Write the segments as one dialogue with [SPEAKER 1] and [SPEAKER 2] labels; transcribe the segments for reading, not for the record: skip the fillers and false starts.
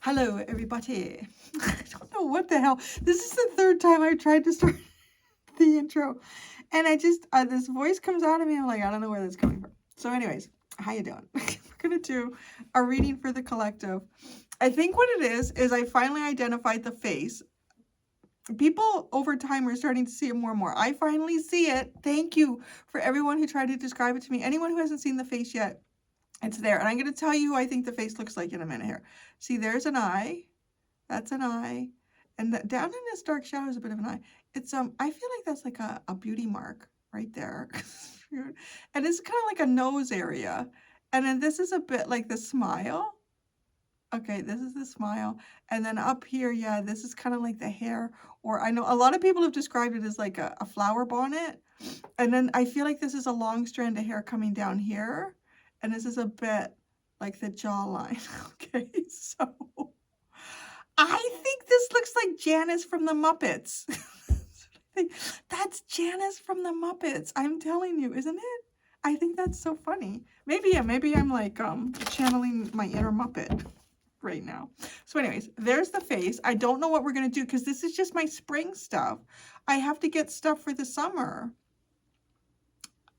[SPEAKER 1] Hello, everybody. I don't know what the hell. This is the third time I tried to start the intro, and I just this voice comes out of me. I'm like, I don't know where that's coming from. So, anyways, how you doing? We're gonna do a reading for the collective. I think what it is I finally identified the face. People over time are starting to see it more and more. I finally see it. Thank you for everyone who tried to describe it to me. Anyone who hasn't seen the face yet, it's there. And I'm going to tell you who I think the face looks like in a minute here. See, there's an eye. That's an eye. And down in this dark shadow is a bit of an eye. It's I feel like that's like a beauty mark right there. And it's kind of like a nose area. And then this is a bit like the smile. Okay, this is the smile. And then up here, yeah, this is kind of like the hair. Or I know a lot of people have described it as like a flower bonnet. And then I feel like this is a long strand of hair coming down here. And this is a bit like the jawline. Okay, so I think this looks like Janice from the Muppets. That's Janice from the Muppets. I'm telling you, isn't it? I think that's so funny. Maybe I'm like channeling my inner Muppet right now. So anyways, there's the face. I don't know what we're going to do because this is just my spring stuff. I have to get stuff for the summer.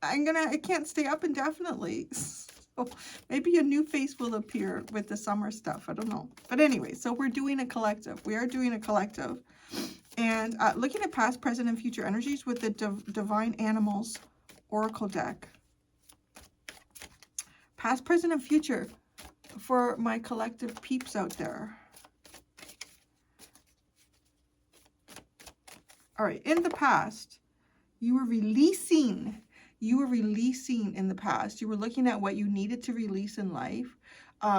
[SPEAKER 1] I can't stay up indefinitely. So maybe a new face will appear with the summer stuff. I don't know. But anyway, so we're doing a collective. We are doing a collective. And looking at past, present, and future energies with the Divine Animals Oracle deck. Past, present, and future for my collective peeps out there. All right, in the past, you were releasing in the past. You were looking at what you needed to release in life.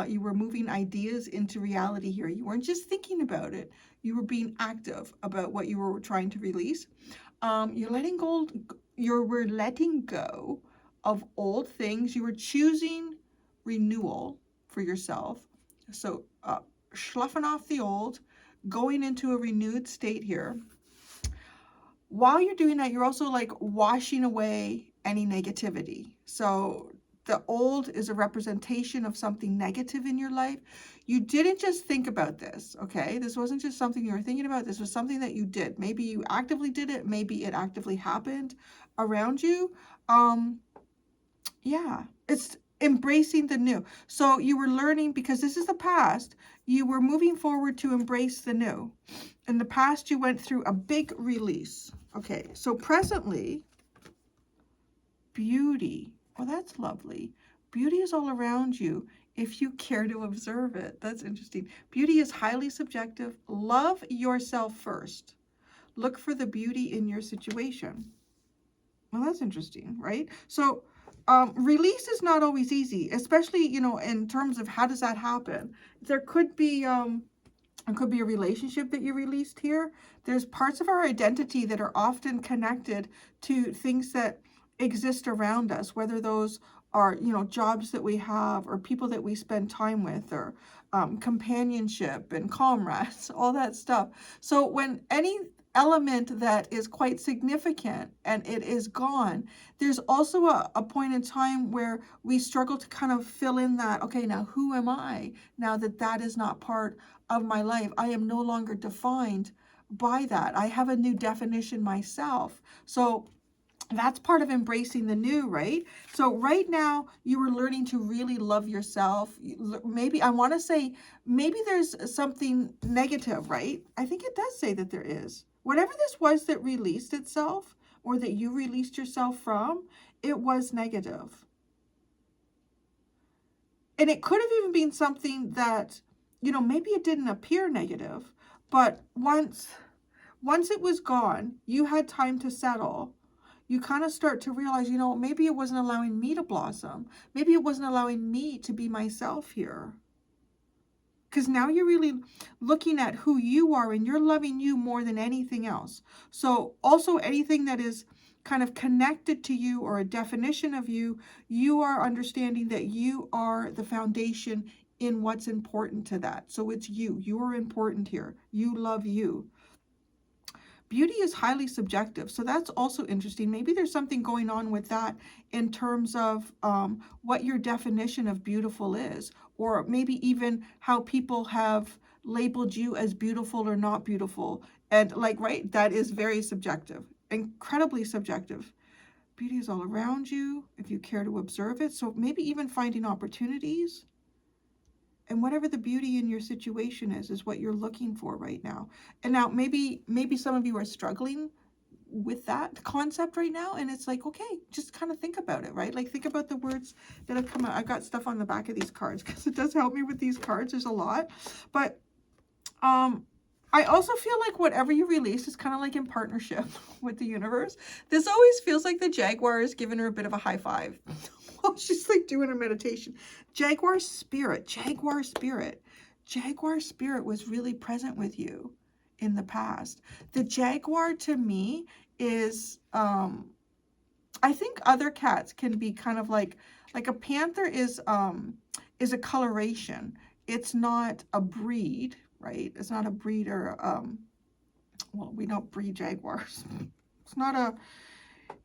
[SPEAKER 1] You were moving ideas into reality here. You weren't just thinking about it. You were being active about what you were trying to release. You were letting go of old things. You were choosing renewal for yourself. So sloughing off the old, going into a renewed state here. While you're doing that, you're also like washing away any negativity. So the old is a representation of something negative in your life. You didn't just think about this, okay? This wasn't just something you were thinking about. This was something that you did. Maybe you actively did it. Maybe it actively happened around you. Yeah, it's embracing the new. So you were learning, because this is the past, you were moving forward to embrace the new. In the past, you went through a big release. Okay, so presently, beauty. Oh, that's lovely. Beauty is all around you if you care to observe it. That's interesting. Beauty is highly subjective. Love yourself first. Look for the beauty in your situation. Well, that's interesting, right? So release is not always easy, especially, you know, in terms of how does that happen? There could be it could be a relationship that you released here. There's parts of our identity that are often connected to things that exist around us, whether those are, you know, jobs that we have or people that we spend time with, or companionship and comrades, all that stuff. So when any element that is quite significant and it is gone, there's also a point in time where we struggle to kind of fill in that, okay, now who am I now that that is not part of my life? I am no longer defined by that. I have a new definition myself. So that's part of embracing the new, right? So right now you were learning to really love yourself. Maybe I want to say, maybe there's something negative, right? I think it does say that there is. Whatever this was that released itself, or that you released yourself from, it was negative. And it could have even been something that, you know, maybe it didn't appear negative, but once it was gone, you had time to settle. You kind of start to realize, you know, maybe it wasn't allowing me to blossom. Maybe it wasn't allowing me to be myself here. Because now you're really looking at who you are, and you're loving you more than anything else. So also anything that is kind of connected to you or a definition of you, you are understanding that you are the foundation in what's important to that. So it's you. You are important here. You love you. Beauty is highly subjective, so that's also interesting. Maybe there's something going on with that in terms of what your definition of beautiful is, or maybe even how people have labeled you as beautiful or not beautiful. And like, right, that is very subjective, incredibly subjective. Beauty is all around you if you care to observe it. So maybe even finding opportunities. And whatever the beauty in your situation is what you're looking for right now. And now maybe some of you are struggling with that concept right now, and it's like, okay, just kind of think about it, right? Like, think about the words that have come out. I've got stuff on the back of these cards because it does help me with these cards. There's a lot, but I also feel like whatever you release is kind of like in partnership with the universe. This always feels like the Jaguar is giving her a bit of a high five while she's like doing her meditation. Jaguar spirit was really present with you in the past. The Jaguar to me is, I think other cats can be kind of like a panther is a coloration. It's not a breed, right? It's not a breed or, well, we don't breed Jaguars.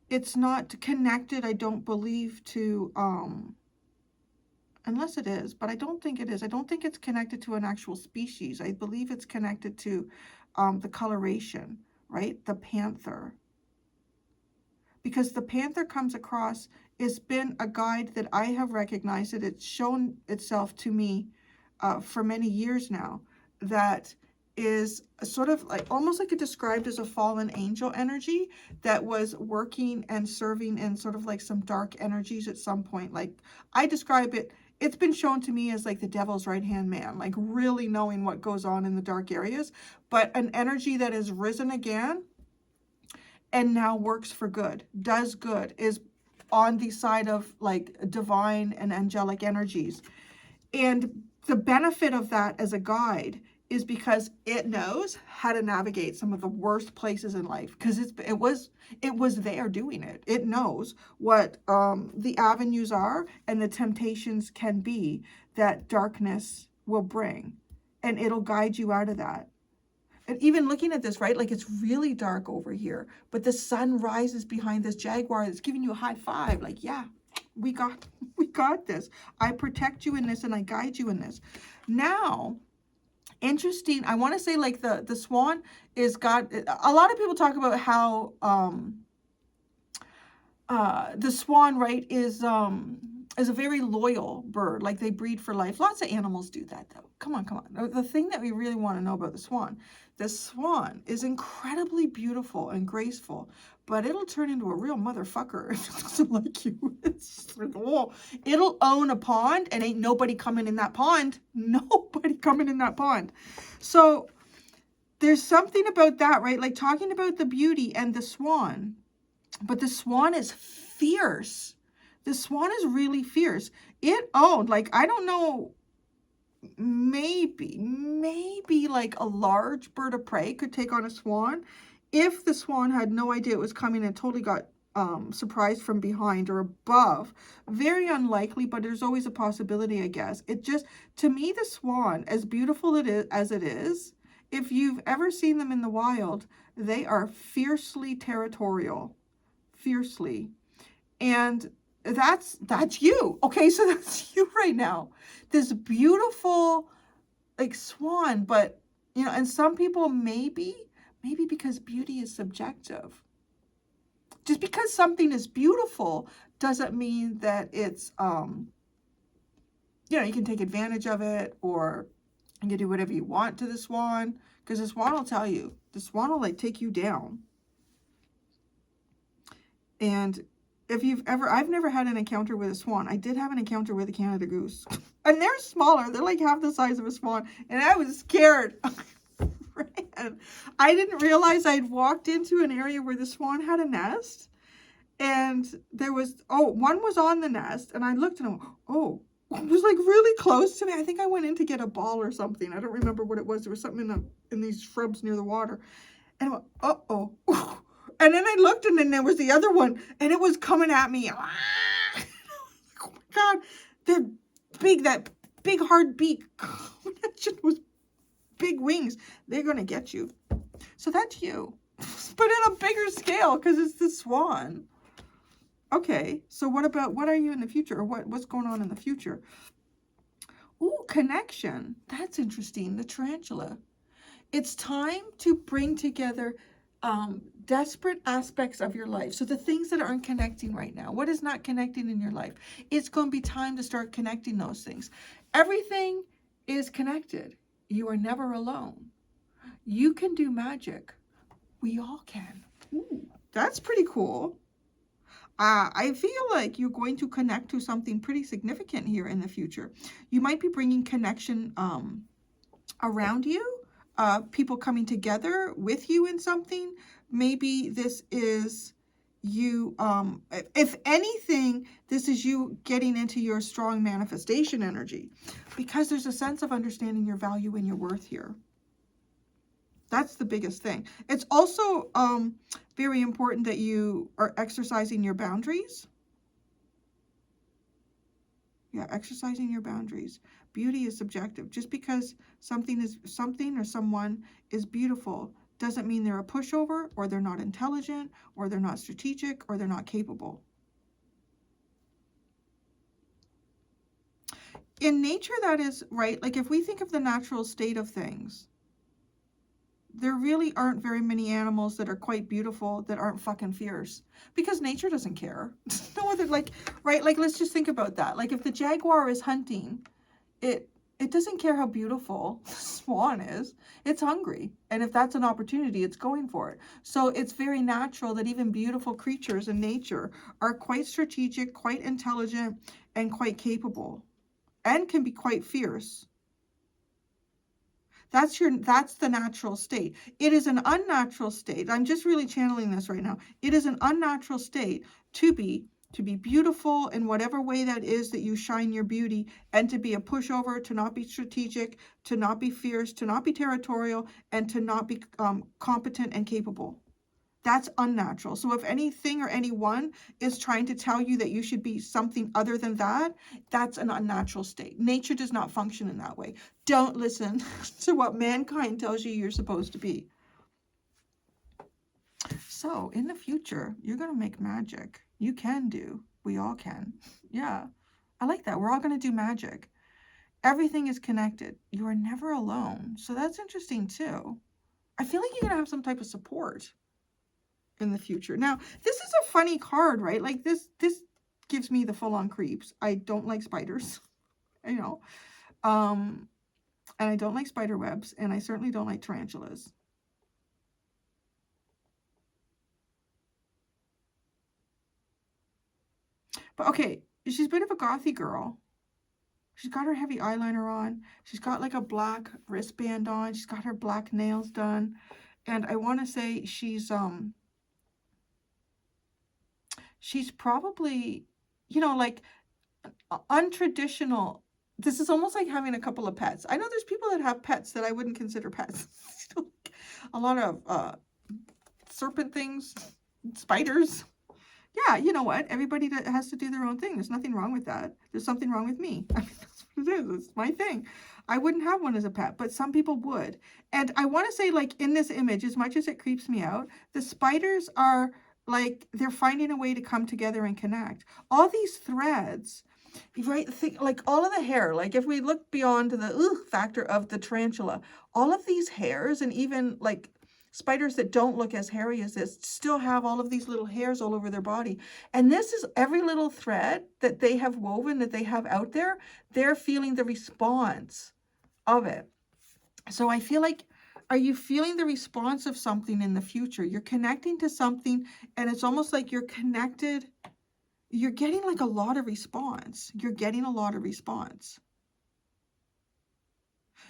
[SPEAKER 1] It's not connected, I don't believe, to, unless it is, but I don't think it is. I don't think it's connected to an actual species. I believe it's connected to the coloration, right? The panther. Because the panther comes across, it's been a guide that I have recognized, that it's shown itself to me for many years now, that is sort of like, almost like it described as a fallen angel energy that was working and serving in sort of like some dark energies at some point. Like, I describe it, it's been shown to me as like the devil's right-hand man, like really knowing what goes on in the dark areas, but an energy that has risen again and now works for good, does good, is on the side of like divine and angelic energies. And the benefit of that as a guide is because it knows how to navigate some of the worst places in life, because it was there doing it. It knows what the avenues are and the temptations can be that darkness will bring, and it'll guide you out of that. And even looking at this, right, like it's really dark over here, but the sun rises behind this Jaguar that's giving you a high five, like, yeah, we got this. I protect you in this and I guide you in this. Now, interesting, I want to say like the swan is God. A lot of people talk about how the swan, right, is a very loyal bird. Like, they breed for life. Lots of animals do that, though. Come on. The thing that we really want to know about the swan is incredibly beautiful and graceful, but it'll turn into a real motherfucker if it doesn't like you. It's like, oh, it'll own a pond and ain't nobody coming in that pond. Nobody coming in that pond. So there's something about that, right? Like, talking about the beauty and the swan, but the swan is fierce. The swan is really fierce. It owned, like, I don't know, maybe like a large bird of prey could take on a swan if the swan had no idea it was coming and totally got surprised from behind or above. Very unlikely, but there's always a possibility, I guess. It just, to me, the swan, as beautiful as it is, if you've ever seen them in the wild, they are fiercely territorial. Fiercely. And that's you. Okay, so that's you right now. This beautiful, like, swan, but, you know, and some people maybe because beauty is subjective. Just because something is beautiful doesn't mean that it's, you know, you can take advantage of it, or you can do whatever you want to the swan, because the swan will tell you. The swan will, like, take you down. And if you've ever, I've never had an encounter with a swan. I did have an encounter with a Canada goose. And they're smaller. They're like half the size of a swan. And I was scared. I didn't realize I'd walked into an area where the swan had a nest. And there was, one was on the nest. And I looked and it was like really close to me. I think I went in to get a ball or something. I don't remember what it was. There was something in these shrubs near the water. And I went, uh-oh. And then I looked, and then there was the other one, and it was coming at me. Oh my God, they're big, that big hard beak. That shit was big wings. They're going to get you. So that's you, but on a bigger scale, because it's the swan. Okay, so what are you in the future, or what's going on in the future? Ooh, connection. That's interesting. The tarantula. It's time to bring together desperate aspects of your life. So the things that aren't connecting right now, what is not connecting in your life, it's going to be time to start connecting those things. Everything is connected. You are never alone. You can do magic. We all can. Ooh, that's pretty cool. I feel like you're going to connect to something pretty significant here in the future. You might be bringing connection around you, people coming together with you in something. Maybe this is you, if anything, this is you getting into your strong manifestation energy, because there's a sense of understanding your value and your worth here. That's the biggest thing. It's also very important that you are exercising your boundaries. Yeah, exercising your boundaries. Beauty is subjective. Just because something or someone is beautiful doesn't mean they're a pushover, or they're not intelligent, or they're not strategic, or they're not capable. In nature, that is right. Like if we think of the natural state of things, there really aren't very many animals that are quite beautiful that aren't fucking fierce, because nature doesn't care. No other, like, right? Like, let's just think about that. Like if the jaguar is hunting, it doesn't care how beautiful the swan is. It's hungry. And if that's an opportunity, it's going for it. So it's very natural that even beautiful creatures in nature are quite strategic, quite intelligent, and quite capable, and can be quite fierce. That's the natural state. It is an unnatural state. I'm just really channeling this right now. It is an unnatural state to be beautiful in whatever way that is that you shine your beauty, and to be a pushover, to not be strategic, to not be fierce, to not be territorial, and to not be competent and capable. That's unnatural. So if anything or anyone is trying to tell you that you should be something other than that, that's an unnatural state. Nature does not function in that way. Don't listen to what mankind tells you you're supposed to be. So in the future, you're going to make magic. You can do. We all can. Yeah, I like that. We're all going to do magic. Everything is connected. You are never alone. So that's interesting too. I feel like you're going to have some type of support in the future. Now, this is a funny card, right? Like this gives me the full-on creeps. I don't like spiders, you know, and I don't like spider webs, and I certainly don't like tarantulas. But okay, she's a bit of a gothy girl. She's got her heavy eyeliner on. She's got like a black wristband on. She's got her black nails done. And I want to say she's probably, you know, like untraditional. This is almost like having a couple of pets. I know there's people that have pets that I wouldn't consider pets. A lot of serpent things, spiders. Yeah, you know what? Everybody has to do their own thing. There's nothing wrong with that. There's something wrong with me. I mean, that's what it is. It's my thing. I wouldn't have one as a pet, but some people would. And I want to say, like, in this image, as much as it creeps me out, the spiders are, like, they're finding a way to come together and connect. All these threads, right? Like, all of the hair, like, if we look beyond the factor of the tarantula, all of these hairs, and even, like, spiders that don't look as hairy as this still have all of these little hairs all over their body. And this is every little thread that they have woven, that they have out there, they're feeling the response of it. So I feel like, are you feeling the response of something in the future? You're connecting to something, and it's almost like you're connected. You're getting like a lot of response. You're getting a lot of response.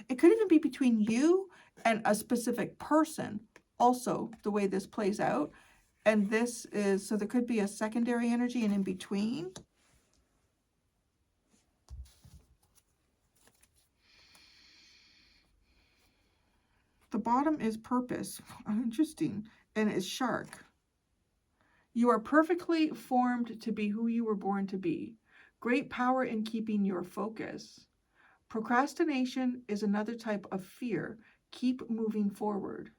[SPEAKER 1] It could even be between you and a specific person, also, the way this plays out. And this is, so there could be a secondary energy and in between. The bottom is purpose. Interesting. And it's shark. You are perfectly formed to be who you were born to be. Great power in keeping your focus. Procrastination is another type of fear. Keep moving forward.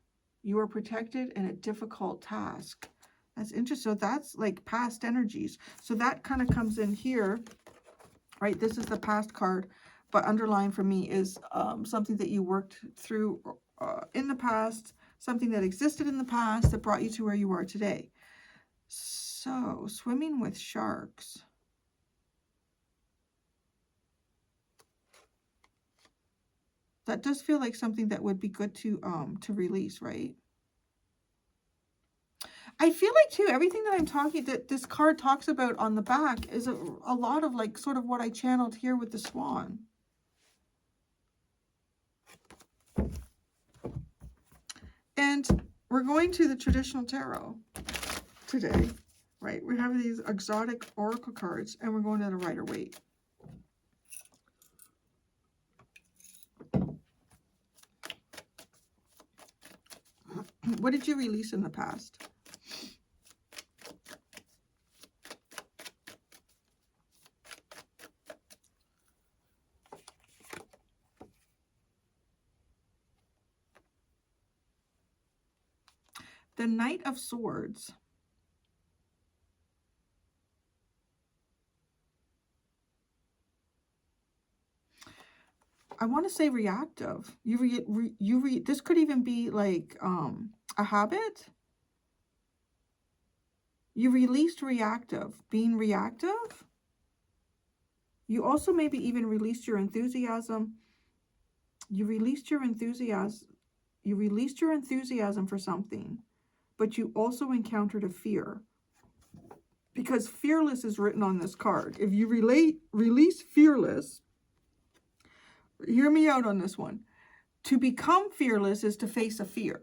[SPEAKER 1] You are protected in a difficult task. That's interesting. So that's like past energies. So that kind of comes in here, right? This is the past card. but underlying for me is something that you worked through in the past, something that existed in the past that brought you to where you are today. So, swimming with sharks. That does feel like something that would be good to release, right? I feel like too, everything that that this card talks about on the back is a lot of like sort of what I channeled here with the swan. And we're going to the traditional tarot today, right? We have these exotic oracle cards and we're going to the Rider-Waite. What did you release in the past? The Knight of Swords. I want to say reactive. This could even be like a habit. You released reactive, being reactive. You also maybe even released your enthusiasm. You released your enthusiasm. You released your enthusiasm for something, but you also encountered a fear. Because fearless is written on this card. If you release fearless, hear me out on this one. To become fearless is to face a fear.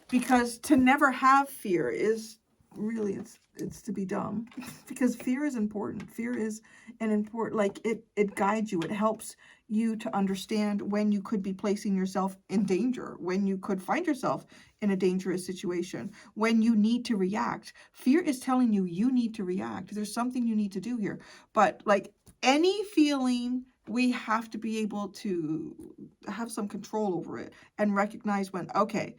[SPEAKER 1] Because to never have fear is really, it's to be dumb. Because fear is important. Fear is an important, like it guides you. It helps you to understand when you could be placing yourself in danger, when you could find yourself in a dangerous situation, when you need to react. Fear is telling you you need to react. There's something you need to do here. But like any feeling, we have to be able to have some control over it and recognize when, okay,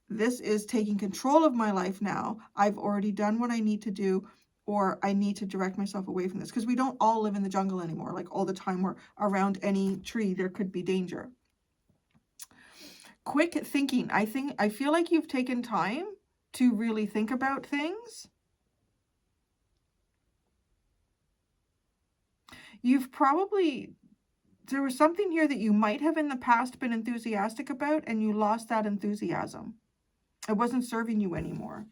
[SPEAKER 1] this is taking control of my life now. I've already done what I need to do, or I need to direct myself away from this. Because we don't all live in the jungle anymore. Like all the time we're around any tree, there could be danger. Quick thinking. I feel like you've taken time to really think about things. You've probably, there was something here that you might have in the past been enthusiastic about, and you lost that enthusiasm. It wasn't serving you anymore.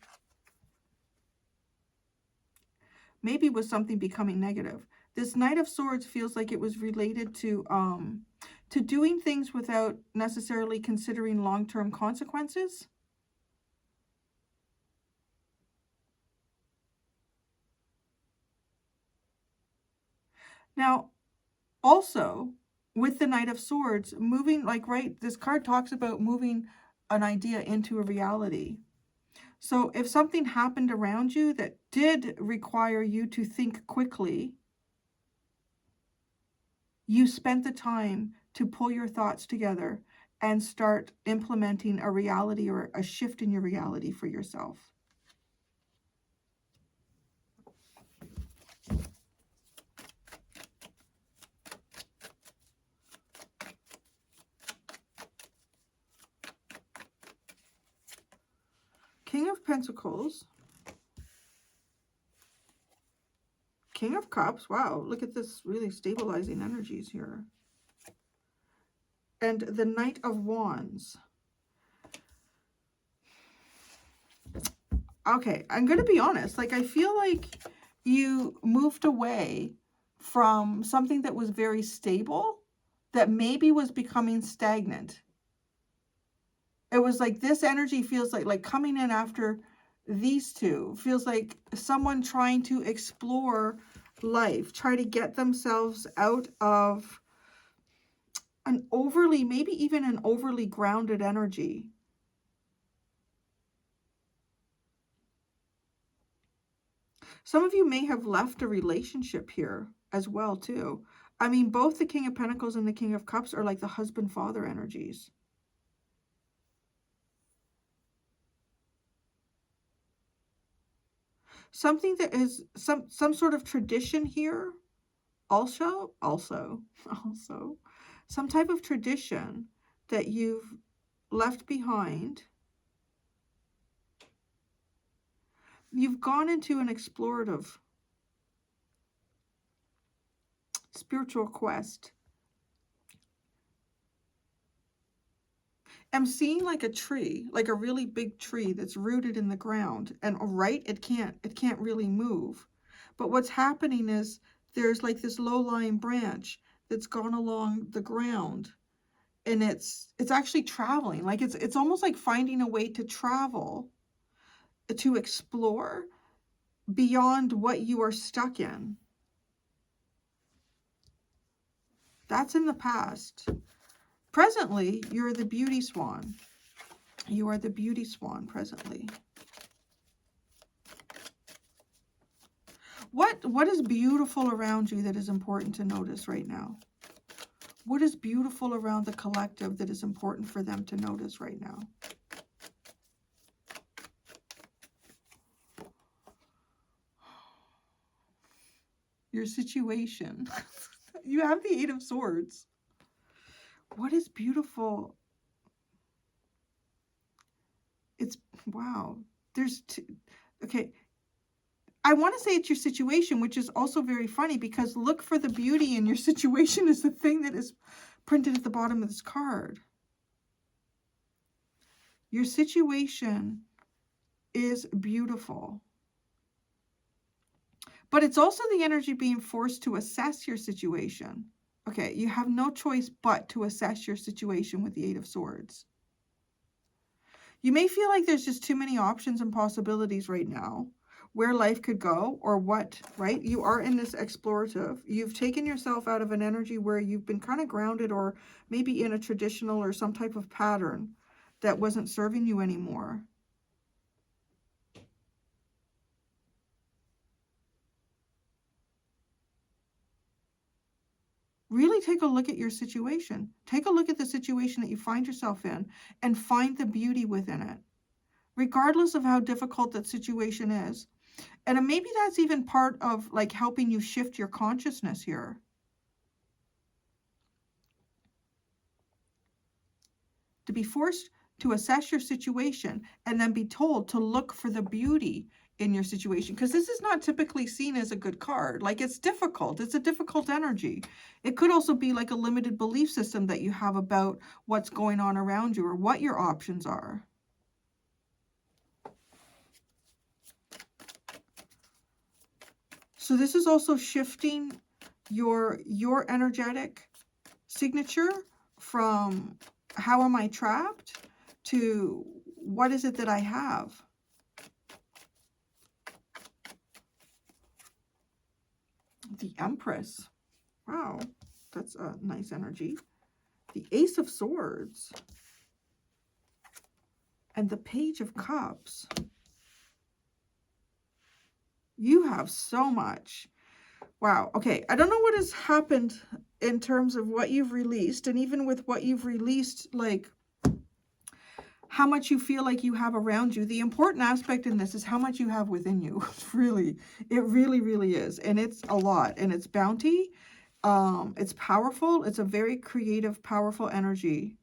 [SPEAKER 1] Maybe with something becoming negative. This Knight of Swords feels like it was related to doing things without necessarily considering long-term consequences. Now, also, with the Knight of Swords, moving, like, right, this card talks about moving an idea into a reality. So if something happened around you that did require you to think quickly, you spent the time to pull your thoughts together and start implementing a reality or a shift in your reality for yourself. King of Pentacles. King of Cups. Wow, look at this really stabilizing energies here. And the Knight of Wands. Okay, I'm going to be honest. Like, I feel like you moved away from something that was very stable, that maybe was becoming stagnant. It was like this energy feels like coming in after these two. Feels like someone trying to explore life, try to get themselves out of an overly, maybe even an overly grounded energy. Some of you may have left a relationship here as well, too. I mean, both the King of Pentacles and the King of Cups are like the husband-father energies. Something that is some sort of tradition here Also, some type of tradition that you've left behind. You've gone into an explorative spiritual quest. I'm seeing like a tree, like a really big tree that's rooted in the ground, and right, it can't really move. But what's happening is there's like this low-lying branch that's gone along the ground, and it's actually traveling. Like it's almost like finding a way to travel, to explore beyond what you are stuck in. That's in the past. Presently, you're the beauty swan. You are the beauty swan presently. What is beautiful around you that is important to notice right now? What is beautiful around the collective that is important for them to notice right now? Your situation. You have the Eight of Swords. What is beautiful? It's, wow. There's two, okay. I want to say it's your situation, which is also very funny because look for the beauty in your situation is the thing that is printed at the bottom of this card. Your situation is beautiful. But it's also the energy being forced to assess your situation. Okay, you have no choice but to assess your situation with the Eight of Swords. You may feel like there's just too many options and possibilities right now where life could go or what, right? You are in this explorative. You've taken yourself out of an energy where you've been kind of grounded or maybe in a traditional or some type of pattern that wasn't serving you anymore. Really take a look at your situation. Take a look at the situation that you find yourself in and find the beauty within it, regardless of how difficult that situation is. And maybe that's even part of like helping you shift your consciousness here. To be forced to assess your situation and then be told to look for the beauty in your situation, because this is not typically seen as a good card. Like, it's difficult. It's a difficult energy. It could also be like a limited belief system that you have about what's going on around you or what your options are. So this is also shifting your energetic signature from how am I trapped to what is it that I have? The Empress. Wow, that's a nice energy. The Ace of Swords. And the Page of Cups. You have so much. Wow. Okay. I don't know what has happened in terms of what you've released. And even with what you've released, like how much you feel like you have around you. The important aspect in this is how much you have within you. It really is. And it's a lot. And it's bounty. It's powerful. It's a very creative, powerful energy.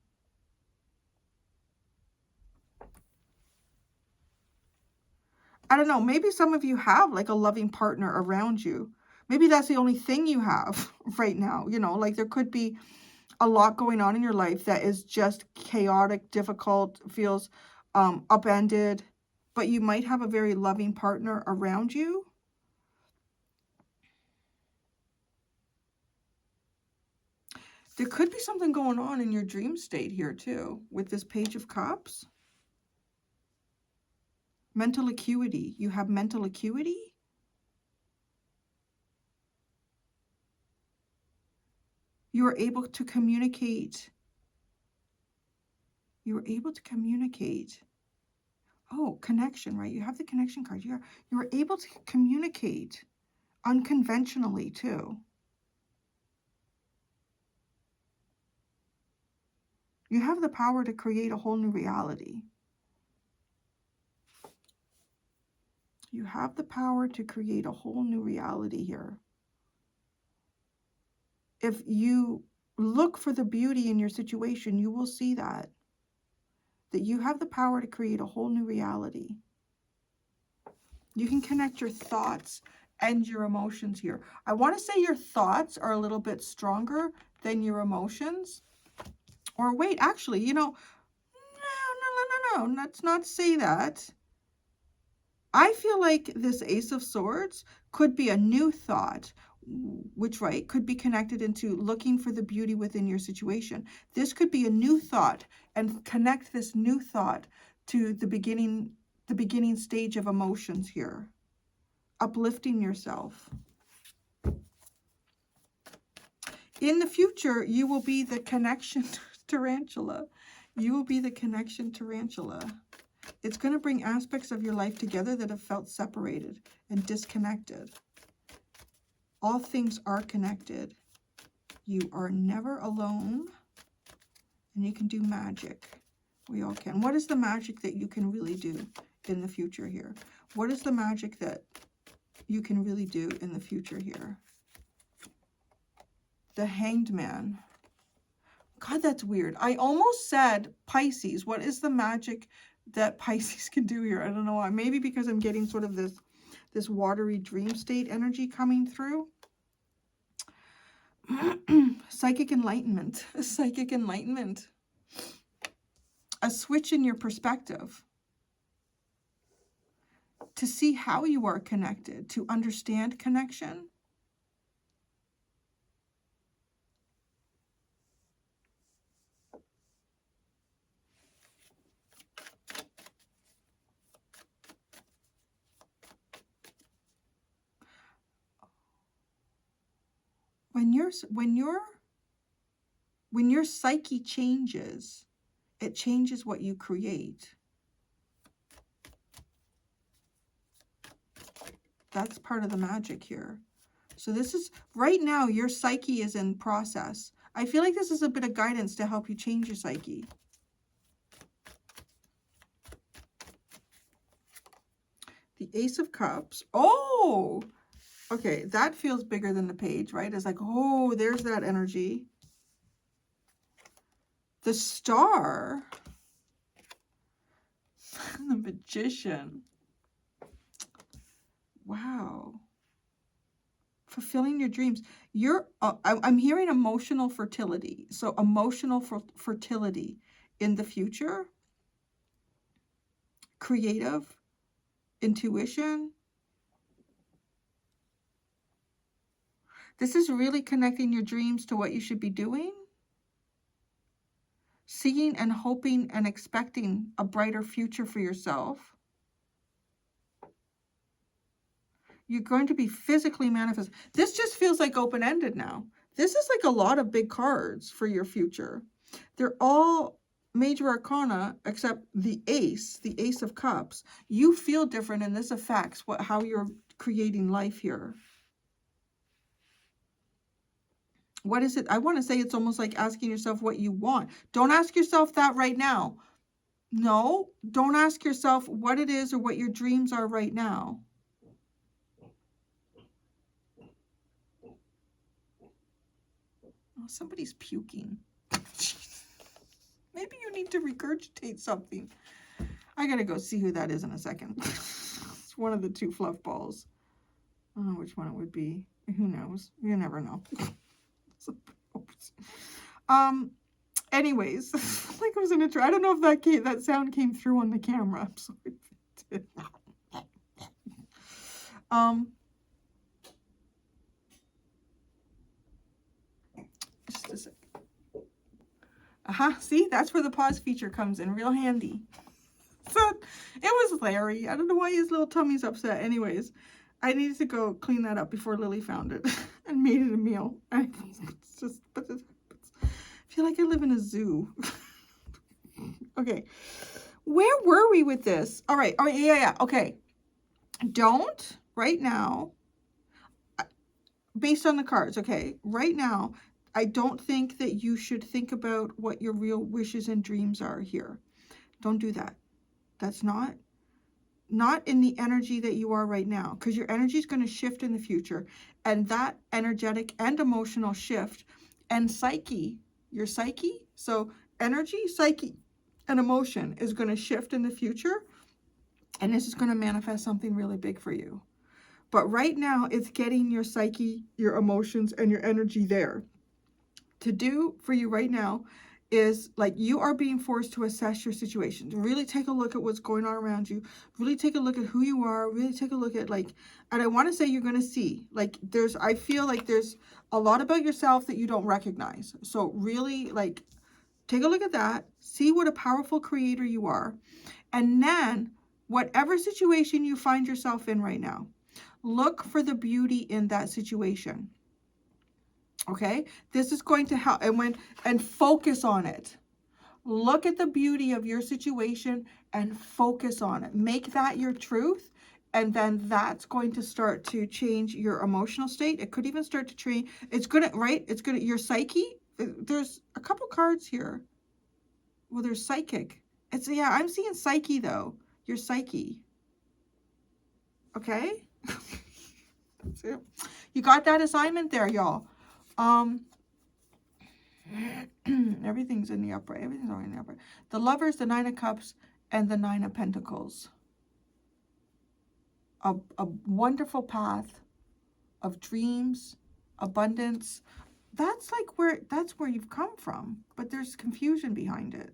[SPEAKER 1] I don't know. Maybe some of you have like a loving partner around you. Maybe that's the only thing you have right now. You know, like there could be a lot going on in your life that is just chaotic, difficult, feels upended, but you might have a very loving partner around you. There could be something going on in your dream state here too, with this Page of Cups. Mental acuity. You have mental acuity. You are able to communicate. You are able to communicate. Oh, connection, right? You have the connection card. You're able to communicate unconventionally too. You have the power to create a whole new reality. You have the power to create a whole new reality here. If you look for the beauty in your situation, you will see that you have the power to create a whole new reality. You can connect your thoughts and your emotions here. I want to say your thoughts are a little bit stronger than your emotions. Or wait, actually, you know, no, let's not say that. I feel like this Ace of Swords could be a new thought, which, right, could be connected into looking for the beauty within your situation. This could be a new thought, and connect this new thought to the beginning stage of emotions here. Uplifting yourself. In the future, you will be the connection tarantula. You will be the connection tarantula. It's going to bring aspects of your life together that have felt separated and disconnected. All things are connected. You are never alone. And you can do magic. We all can. What is the magic that you can really do in the future here? What is the magic that you can really do in the future here? The Hanged Man. God, that's weird. I almost said Pisces. What is the magic that Pisces can do here? I don't know why. Maybe because I'm getting sort of this watery dream state energy coming through. Psychic enlightenment. Psychic enlightenment. A switch in your perspective. To see how you are connected. To understand connection. When your psyche changes, it changes what you create. That's part of the magic here. So this is, right now, your psyche is in process. I feel like this is a bit of guidance to help you change your psyche. The Ace of Cups. Oh! Okay, that feels bigger than the page, right? It's like, oh, there's that energy. The Star. The Magician. Wow. Fulfilling your dreams. I'm hearing emotional fertility. So emotional fertility in the future. Creative. Intuition. This is really connecting your dreams to what you should be doing. Seeing and hoping and expecting a brighter future for yourself. You're going to be physically manifest. This just feels like open-ended now. This is like a lot of big cards for your future. They're all major arcana except the Ace of Cups. You feel different, and this affects how you're creating life here. What is it? I want to say it's almost like asking yourself what you want. Don't ask yourself that right now. No, don't ask yourself what it is or what your dreams are right now. Oh, somebody's puking. Maybe you need to regurgitate something. I gotta go see who that is in a second. It's one of the two fluff balls. I don't know which one it would be. Who knows? You never know. Anyways, like it was an intro. I don't know if that sound came through on the camera. I'm sorry if it did. Just a second. See, that's where the pause feature comes in, real handy. So it was Larry. I don't know why his little tummy's upset. Anyways, I needed to go clean that up before Lily found it and made it a meal. It's just, but I feel like I live in a zoo. Okay, where were we with this? All right, yeah. Okay, don't right now. Based on the cards, okay, right now, I don't think that you should think about what your real wishes and dreams are here. Don't do that. That's not not in the energy that you are right now, because your energy is going to shift in the future. And that energetic and emotional shift and psyche, your psyche, so energy, psyche, and emotion is going to shift in the future. And this is going to manifest something really big for you. But right now, it's getting your psyche, your emotions, and your energy there. To do for you right now is like you are being forced to assess your situation. To really take a look at what's going on around you. Really take a look at who you are. Really take a look at like, and I want to say you're going to see like I feel like there's a lot about yourself that you don't recognize. So really like take a look at that. See what a powerful creator you are. And then whatever situation you find yourself in right now, look for the beauty in that situation. Okay, this is going to help, and focus on it. Look at the beauty of your situation and focus on it. Make that your truth, and then that's going to start to change your emotional state. It could even start to change. It's gonna, right? It's gonna, your psyche. There's a couple cards here. Well, there's psychic. It's, yeah, I'm seeing psyche though. Your psyche. Okay. That's it. You got that assignment there, y'all. Everything's in the upright. Everything's already in the upright. The Lovers, the Nine of Cups, and the Nine of Pentacles. A wonderful path of dreams, abundance. That's like that's where you've come from, but there's confusion behind it,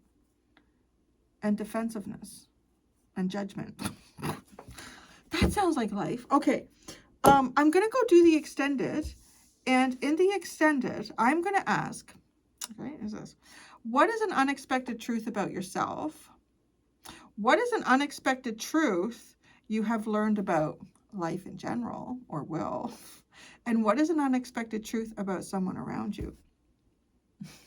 [SPEAKER 1] and defensiveness, and judgment. That sounds like life. Okay, I'm gonna go do the extended. And in the extended, I'm going to ask, okay, is this, what is an unexpected truth about yourself? What is an unexpected truth you have learned about life in general, or will? And what is an unexpected truth about someone around you?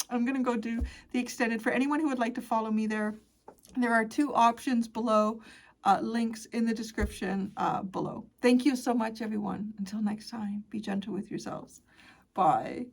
[SPEAKER 1] I'm going to go do the extended. For anyone who would like to follow me there, there are 2 options below, links in the description below. Thank you so much, everyone. Until next time, be gentle with yourselves. Bye.